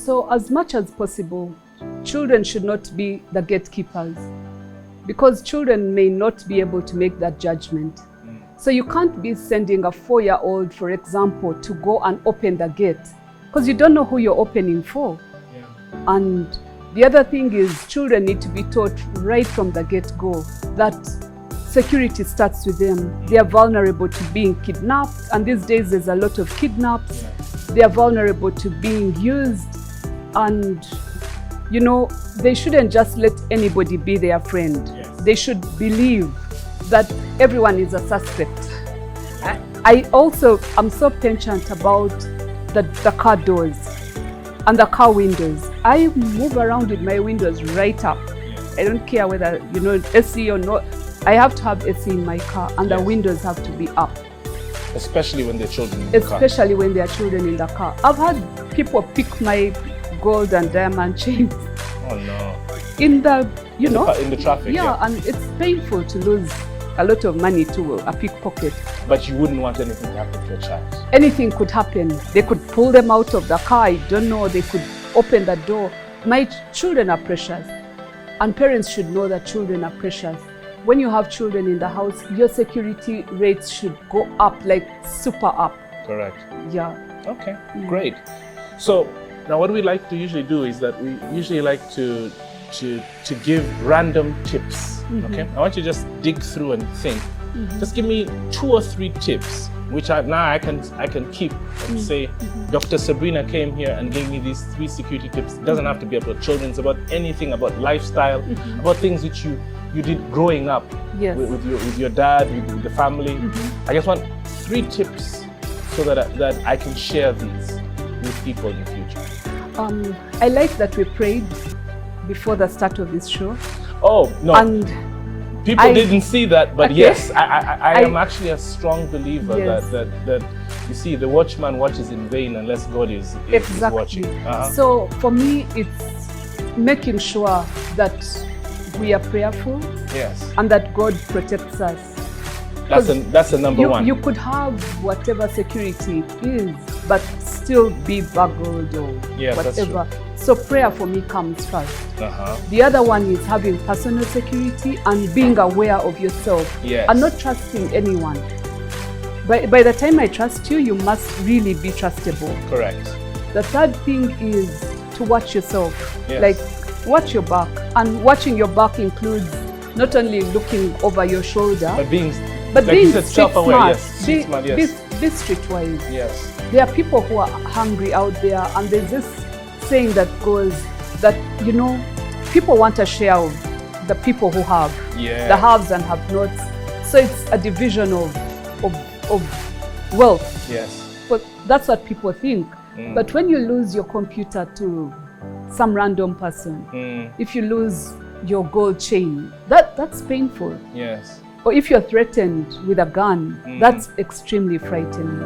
So as much as possible, children should not be the gatekeepers, because children may not be able to make that judgment. So you can't be sending a 4-year-old, for example, to go and open the gate, because you don't know who you're opening for. And the other thing is, children need to be taught right from the get-go that security starts with them. They are vulnerable to being kidnapped, and these days there's a lot of kidnaps. They are vulnerable to being used, and you know, they shouldn't just let anybody be their friend. They should believe that everyone is a suspect. I'm so penchant about the car doors and the car windows. I move around with my windows right up. I don't care whether, you know, AC or not. I have to have AC in my car, and the windows have to be up. Especially when there are children in the car. Especially when there are children in the car. I've had people pick my gold and diamond chains. Oh no. In the, you know. In the traffic. Yeah, and it's painful to lose a lot of money to a pickpocket. But you wouldn't want anything to happen to a child. Anything could happen. They could pull them out of the car. I don't know. They could open the door. My children are precious, and parents should know that children are precious. When you have children in the house, your security rates should go up, like super up. Correct. Yeah. Okay, great. So now what we like to usually do is that we usually like to give random tips. Okay, I want you to just dig through and think. Just give me 2 or 3 tips, which I can keep and say, Dr. Sabrina came here and gave me these 3 security tips. It doesn't have to be about children. It's about anything, about lifestyle, about things which you did growing up with your dad, with the family. I just want 3 tips so that I can share these with people in the future. I like that we prayed before the start of this show. Oh, no. And people didn't see that, but yes, I am actually a strong believer that you see, the watchman watches in vain unless God is watching. So for me, it's making sure that we are prayerful, and that God protects us. That's the number one. You could have whatever security it is, but still be burgled or whatever. So prayer for me comes first. The other one is having personal security and being aware of yourself and not trusting anyone. By the time I trust you, you must really be trustable. Correct. The third thing is to watch yourself. Like, watch your back. And watching your back includes not only looking over your shoulder, but being self-aware. Street smart, yes. Be streetwise. Yes. There are people who are hungry out there, and there's this saying that goes that, you know, people want a share of the people who have, the haves and have-nots. So it's a division of wealth. Yes. But that's what people think. But when you lose your computer to some random person, if you lose your gold chain, that's painful. Yes. Or if you're threatened with a gun, that's extremely frightening.